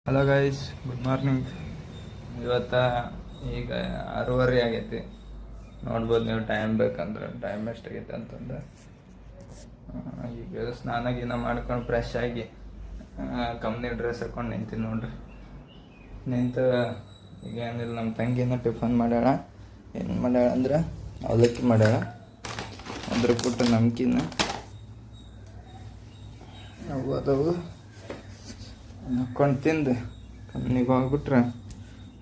Hello guys, good morning. ಇವತ್ತು ಈಗ 6:30 ಆಗೈತಿ. ನೋಡ್ಬೋದು ನೀವು, ಟೈಮ್ ಬೇಕಂದ್ರೆ ಟೈಮ್ ಎಷ್ಟಾಗೈತೆ ಅಂತಂದು. ಈಗ ಸ್ನಾನ ಗೀನ ಮಾಡ್ಕೊಂಡು ಫ್ರೆಶ್ ಆಗಿ ಕಂಪ್ನಿ ಡ್ರೆಸ್ ಹಾಕೊಂಡು ನಿಂತೀನಿ ನೋಡ್ರಿ. ನಿಂತು ಈಗ ಏನಿಲ್ಲ, ನಮ್ಮ ತಂಗಿನ ಟಿಫನ್ ಮಾಡ್ಯಾಳ. ಏನು ಮಾಡ್ಯಾಳ ಅಂದ್ರೆ ಅವಲಕ್ಕಿ ಮಾಡ್ಯಾಳ, ಅದ್ರ ಬಿಟ್ಟು ನಮ್ಕಿನ ಅವು ಅದವು ಹಾಕ್ಕೊಂಡು ತಿಂದು ಕಂಪ್ನಿಗೆ ಹೋಗ್ಬಿಟ್ರೆ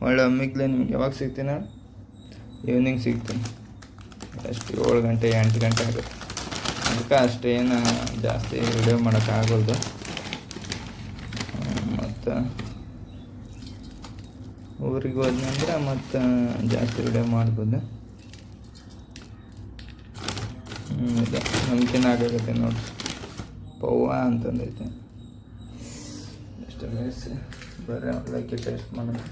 ಒಳ್ಳೆ ಒಮ್ಮಿಗ್ಲೆ ನಿಮ್ಗೆ ಯಾವಾಗ ಸಿಗ್ತೀನಿ? ಈವ್ನಿಂಗ್ ಸಿಗ್ತೀನಿ. ಎಷ್ಟು 7 ಗಂಟೆ 8 ಗಂಟೆ ಆಗುತ್ತೆ. ಅದಕ್ಕೆ ಅಷ್ಟೇನು ಜಾಸ್ತಿ ವಿಡಿಯೋ ಮಾಡೋಕ್ಕಾಗೋದು. ಮತ್ತು ಊರಿಗೆ ಹೋದ್ನಂದ್ರೆ ಮತ್ತು ಜಾಸ್ತಿ ವಿಡಿಯೋ ಮಾಡ್ಬೋದು. ಇದು ನಮ್ಕಿನ ಆಗಾಗತ್ತೆ ನೋಡ್ರಿ. ಪವ್ವ ಅಂತಂದೈತೆ. ಎಷ್ಟು ಬೇಯಿಸಿ ಬರೀ ಅವಲಕ್ಕಿ ಟೇಸ್ಟ್ ಮಾಡೋದು.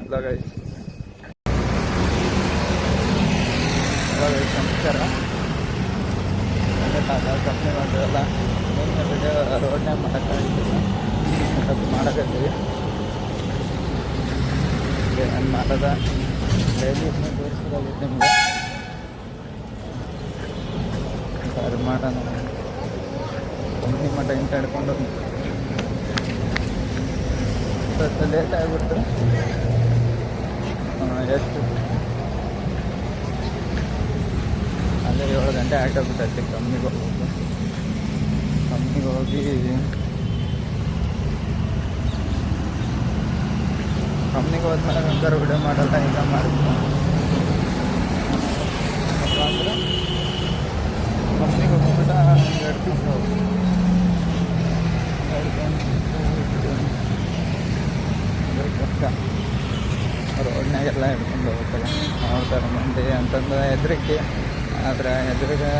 ಹಲೋ ಗೈಸ್, ನಮಸ್ಕಾರ. ಕಂಪ್ನಿ ಮಾಡಿರಲ್ಲ, ವಿಡಿಯೋ ರೋಡ್ನಾಗ ಮಾಡೋಕ್ಕಾಗಿಲ್ಲ, ಮಾಡೋಕತ್ತೀವಿ. ಏನು ಮಾಡೋದ ಡೈಲಿ ತೋರಿಸ್ಬೋದಾಗಿತ್ತು ನಿಮಗೆ. ಸರಿ ಮಾಡೋಣ. ಕಂಪ್ನಿ ಮಟ್ಟ ಇಂತ ಹಿಡ್ಕೊಂಡು ಸ್ವಲ್ಪ ಲೇಟ್ ಆಗಿಬಿಡ್ತು. ಎಷ್ಟು ಅಲ್ಲೇ 7 ಗಂಟೆ ಆಗೋಗ್ಬಿಟ್ಟೈತಿ ಕಂಪ್ನಿಗೆ ಹೋಗ್ಬೇಕು. ಕಂಪ್ನಿಗೆ ಹೋಗಿ ಕಂಪ್ನಿಗೆ ಹೋದ್ಮೇಲೆ ಹಂಗಾರು ವಿಡಿಯೋ ಮಾಡಲ್ಲ, ಈಗ ಮಾಡಿದ್ವಿ ಅಂದ್ರೆ ಕಂಪ್ನಿಗೆ ಹೋಗ್ಬಿಟ್ಟು 2 ದಿವಸ ಕಷ್ಟ. ರೋಡ್ನಾಗೆಲ್ಲ ಹಿಡ್ಕೊಂಡು ಹೋಗ್ತಾರೆ ಹೋಗ್ತಾರೆ ಮಂದಿ ಅಂತಂದು ಹೆದರಿಕೆ. ಆದರೆ ಹೆದರಿಗೆ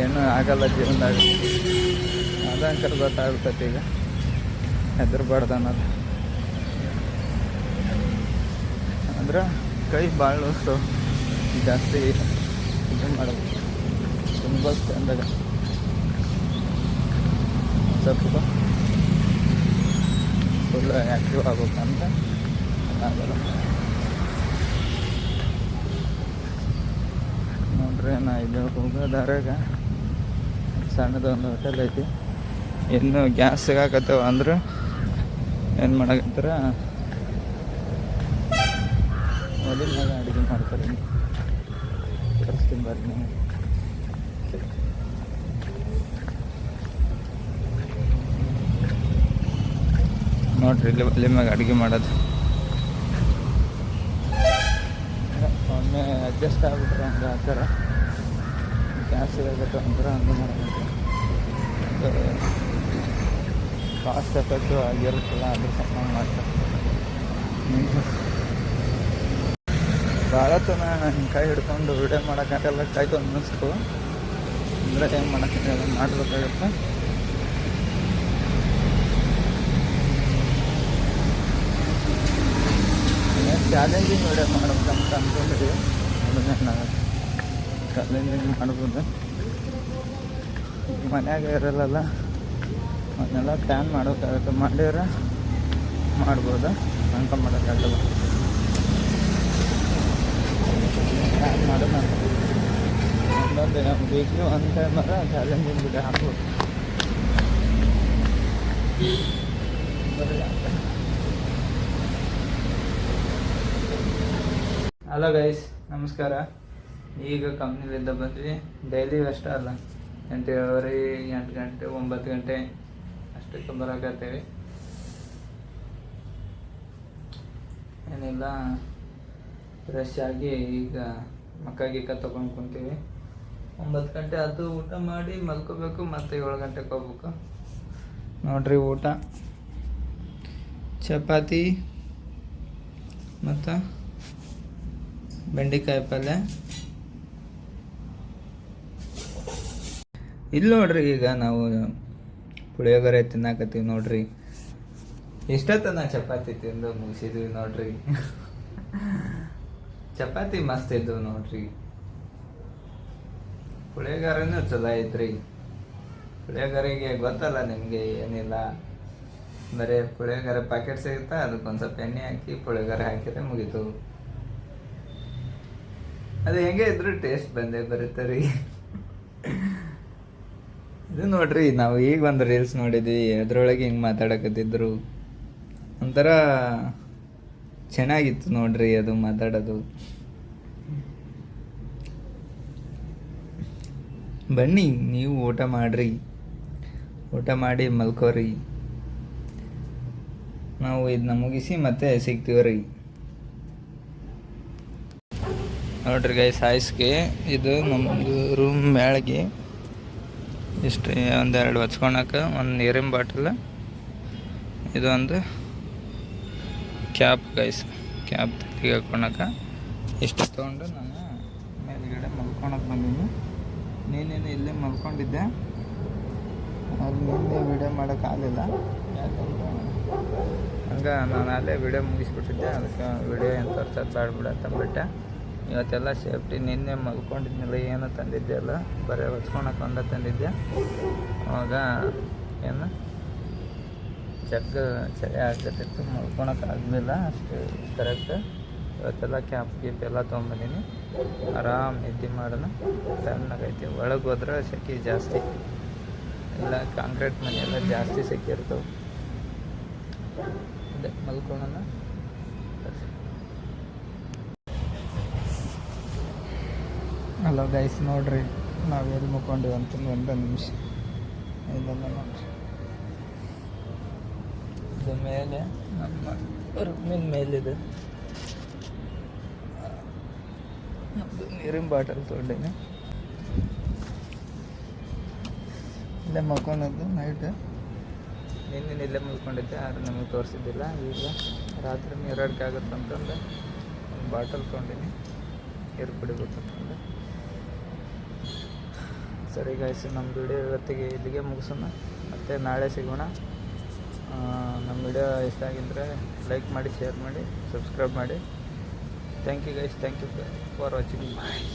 ಏನೂ ಆಗಲ್ಲ ಜೀವನದಾಗ. ಅದಂಕರ್ ಗೊತ್ತಾಗ್ತೈತಿ. ಈಗ ಹೆದರ್ಬಾರ್ದು ಅನ್ನೋದು. ಅಂದ್ರೆ ಕೈ ಭಾಳ ವಸ್ತು ಜಾಸ್ತಿ ಇದು ಮಾಡೋದು ತುಂಬ ಅಂದಾಗ ಸ್ವಲ್ಪ ಫುಲ್ ಆ್ಯಕ್ಟಿವ್ ಆಗ್ಬೇಕಂತ ಆಗಲ್ಲ ನೋಡ್ರಿ. ನಾ ಇಲ್ಲಿ ಹೋಗೋದಾರಾಗ ಸಣ್ಣದೊಂದು ಹೋಟೆಲ್ ಐತಿ. ಇನ್ನು ಗ್ಯಾಸ್ ಸಿಗಾಕತ್ತವ ಅಂದ್ರೆ ಏನು ಮಾಡಕತ್ತಾರ, ಒಲೆನಾಗ ಅಡುಗೆ ಮಾಡ್ತಾರೆ. ತೋರಿಸ್ತೀನಿ ಬರ್ರಿ ನೀವು. ನೋಡ್ರಿ, ಇಲ್ಲಿ ಒಲೆ ಮ್ಯಾಗ ಅಡುಗೆ ಮಾಡೋದು. ಒಮ್ಮೆ ಅಡ್ಜಸ್ಟ್ ಆಗ್ಬಿಟ್ರೆ ಹಂಗೆ ಹಾಕ್ತಾರ. ಗ್ಯಾಸ್ ಸಿಗತ್ತೆ ಅಂದ್ರೆ ಹಂಗೆ ಮಾಡಬೇಕು. ಕಾಸ್ಟ್ ಎಫೆಕ್ಟಿವ್ ಆಗಿರುತ್ತಲ್ಲ, ಅದ್ರ ಸಂಬಂಧ ಮಾಡ್ತಾರೆ. ಭಾಳ ತನ ಕೈ ಹಿಡ್ಕೊಂಡು ವಿಡಿಯೋ ಮಾಡೋಕ್ಕಾಗಲ್ಲ. ಕೈದು ಅನ್ನಿಸ್ತು ಅಂದರೆ ಏನು ಮಾಡೋಕ್ಕಾಗಲ್ಲ, ಮಾಡಬೇಕಾಗತ್ತೆ. ಚಾಲೆಂಜಿಂಗ್ ವಿಡಿಯೋ ಮಾಡ್ಬೇಕಂತ ಅಂದ್ಕೊಂಡಿದ್ದೀವಿ. ಅದನ್ನೇನಾಗುತ್ತೆ, ಚಾಲೆಂಜಿಂಗ್ ಮಾಡ್ಬೋದು. ಮನ್ಯಾಗ ಇರಲ್ಲ, ಅವನ್ನೆಲ್ಲ ಪ್ಲ್ಯಾನ್ ಮಾಡೋಕ್ಕಾಗತ್ತೆ. ಮಾಡಿದ್ರೆ ಮಾಡ್ಬೋದು, ಅಂತ ಮಾಡೋಕ್ಕಾಗಲ್ಲ. ಪ್ಲ್ಯಾನ್ ಮಾಡೋಣ. ಒಂದೊಂದು ವೀಕ್ಲಿ ಒಂದು ಟೈಮ್ ಅಲ್ಲ ಚಾಲೆಂಜಿಂಗ್ ವಿಡಿಯೋ ಹಾಕ್ಬೋದು. ಹಲೋ ಗೈಸ್, ನಮಸ್ಕಾರ. ಈಗ ಕಂಪ್ನಿಲಿಂದ ಬಂದ್ವಿ. ಡೈಲಿ ಅಷ್ಟೇ ಅಲ್ಲ, 8:30 8 ಗಂಟೆ 9 ಗಂಟೆ ಅಷ್ಟಕ್ಕೆ ಬರೋಕತ್ತೀವಿ. ಏನಿಲ್ಲ, ಫ್ರೆಶ್ ಆಗಿ ಈಗ ಮಕ್ಕ ಗಿಕ್ಕ ತೊಗೊಂಡು ಕುಂತೀವಿ. 9 ಗಂಟೆ ಆಯ್ತು, ಊಟ ಮಾಡಿ ಮಲ್ಕೋಬೇಕು. ಮತ್ತು 7 ಗಂಟೆಗೆ ಹೋಗ್ಬೇಕು. ನೋಡ್ರಿ, ಊಟ ಚಪಾತಿ ಮತ್ತು ಬೆಂಡೆಕಾಯಿ ಪಲ್ಯ. ಇಲ್ಲಿ ನೋಡ್ರಿ, ಈಗ ನಾವು ಪುಳಿಯೋಗರೆ ತಿನ್ನಾಕತ್ತೀವಿ ನೋಡ್ರಿ. ಇಷ್ಟೊತ್ತ ನಾ ಚಪಾತಿ ತಿಂದು ಮುಗಿಸಿದ್ವಿ ನೋಡ್ರಿ. ಚಪಾತಿ ಮಸ್ತ್ ಇದ್ವು ನೋಡ್ರಿ. ಪುಳಿಯೋಗರೆನೂ ಚಲೋ ಐತ್ರಿ. ಪುಳಿಯೋಗರೆಗೆ ಗೊತ್ತಲ್ಲ ನಿಮಗೆ, ಏನಿಲ್ಲ, ಬರೀ ಪುಳಿಯೋಗರೆ ಪ್ಯಾಕೆಟ್ ಸಿಗುತ್ತಾ, ಅದಕ್ಕೊಂದು ಸ್ವಲ್ಪ ಎಣ್ಣೆ ಹಾಕಿ ಪುಳಿಯೋಗರೆ ಹಾಕಿದ್ರೆ ಮುಗೀತು. ಅದು ಹೆಂಗೆ ಇದ್ರು ಟೇಸ್ಟ್ ಬಂದೇ ಬರುತ್ತೆ ರೀ. ಇದು ನೋಡ್ರಿ, ನಾವು ಈಗ ಒಂದು ರೀಲ್ಸ್ ನೋಡಿದ್ವಿ, ಅದ್ರೊಳಗೆ ಹಿಂಗೆ ಮಾತಾಡಕತ್ತಿದ್ರು. ಒಂಥರ ಚೆನ್ನಾಗಿತ್ತು ನೋಡ್ರಿ ಅದು ಮಾತಾಡೋದು. ಬನ್ನಿ ನೀವು ಊಟ ಮಾಡ್ರಿ, ಊಟ ಮಾಡಿ ಮಲ್ಕೋರಿ. ನಾವು ಇದನ್ನ ಮುಗಿಸಿ ಮತ್ತೆ ಸಿಗ್ತೀವ್ರಿ. ನೋಡ್ರಿ ಗೈಸ್, ಸಾಯಿಸ್ಗೆ ಇದು ನಮ್ಮದು ರೂಮ್ ಮ್ಯಾಳಿಗೆ ಇಷ್ಟು ಒಂದೆರಡು ಹೊಚ್ಕೊಳಕ್ಕೆ ಒಂದು ನೀರಿನ ಬಾಟಲ್, ಇದು ಒಂದು ಕ್ಯಾಪ್ ಗೈಸ್, ಕ್ಯಾಪ್ ತಲೆಗೆ ಹಾಕೊಳಕ್ಕೆ ಇಷ್ಟು ತೊಗೊಂಡು ನಾನು ಮೇಲ್ಗಡೆ ಮಲ್ಕೊಳಕ್ಕೆ ಬಂದೀನಿ. ನೀನೇನು ಇಲ್ಲೇ ಮಲ್ಕೊಂಡಿದ್ದೆ, ಅದು ನಿನ್ನೆ ವಿಡಿಯೋ ಮಾಡೋಕ್ಕಾಗಲಿಲ್ಲ, ಯಾಕಂದ್ರೆ ಹಂಗೆ ನಾನು ಅಲ್ಲೇ ವಿಡಿಯೋ ಮುಗಿಸ್ಬಿಟ್ಟಿದ್ದೆ. ಅದಕ್ಕೆ ವಿಡಿಯೋ ಏನು ತೋರ್ಸೋದು ಬೇಡ ತಂದ್ಬಿಟ್ಟೆ. ಇವತ್ತೆಲ್ಲ ಸೇಫ್ಟಿ. ನಿನ್ನೆ ಮಲ್ಕೊಂಡಿದ್ನೆಲ್ಲ, ಏನು ತಂದಿದ್ದೆ ಅಲ್ಲ, ಬರೀ ಹೊಚ್ಕೊಳಕ್ಕೆ ಒಂದೇ ತಂದಿದ್ದೆ. ಅವಾಗ ಏನು ಚಳಿ ಆಗ್ತಿತ್ತು, ಮಲ್ಕೊಳಕ್ಕೆ ಆಗಲಿಲ್ಲ ಅಷ್ಟು ಕರೆಕ್ಟ್. ಇವತ್ತೆಲ್ಲ ಕ್ಯಾಪ್ ಗೀಪ್ ಎಲ್ಲ ತೊಗೊಂಬಂದೀನಿ. ಆರಾಮ್ ನಿದ್ದೆ ಮಾಡೋಣ, ತಣ್ಣಗೈತಿ. ಒಳಗೆ ಹೋದ್ರೆ ಸೆಕೆ ಜಾಸ್ತಿ, ಇಲ್ಲ ಕಾಂಕ್ರೀಟ್ ಮನೆಯೆಲ್ಲ ಜಾಸ್ತಿ ಸೆಕೆ ಇರ್ತವೆ. ಅದೇ ಮಲ್ಕೊಳ್ಳೋಣ. ಹಲೋ ಗೈಸ್, ನೋಡ್ರಿ ನಾವು ಎಲ್ಲಿ ಮುಕ್ಕೊಂಡಿವಿ ಅಂತ ಒಂದು ನಿಮಿಷ ಇದೆಲ್ಲ ನೋಡ್ರಿ. ಇದು ಮೇಲೆ ನಮ್ಮ ರೂಮಿನ ಮೇಲಿದೆ. ನಮ್ಮದು ನೀರಿನ ಬಾಟಲ್ ತೊಗೊಂಡೀನಿ. ಇಲ್ಲೇ ಮಲ್ಕೊಂಡಿದ್ದು ನೈಟ್. ನಿನ್ನೆ ಇಲ್ಲೇ ಮಲ್ಕೊಂಡಿದ್ದೆ, ಆದರೆ ನಮಗೆ ತೋರಿಸಿದ್ದಿಲ್ಲ. ಈಗ ರಾತ್ರಿ ನೀರಾಡಿಕೆ ಆಗುತ್ತೆ ಅಂತಂದು ಒಂದು ಬಾಟಲ್ ತೊಗೊಂಡೀನಿ, ನೀರು ಕುಡಿಬೇಕಂತಂದು. ಸರಿ ಗಾಯ್ಸ್, ನಮ್ಮ ವಿಡಿಯೋ ಇವತ್ತಿಗೆ ಇಲ್ಲಿಗೆ ಮುಗಿಸೋಣ. ಮತ್ತು ನಾಳೆ ಸಿಗೋಣ. ನಮ್ಮ ವಿಡಿಯೋ ಇಷ್ಟ ಆಗಿದ್ದರೆ ಲೈಕ್ ಮಾಡಿ, ಶೇರ್ ಮಾಡಿ, ಸಬ್ಸ್ಕ್ರೈಬ್ ಮಾಡಿ. Thank you guys, thank you for watching. Bye.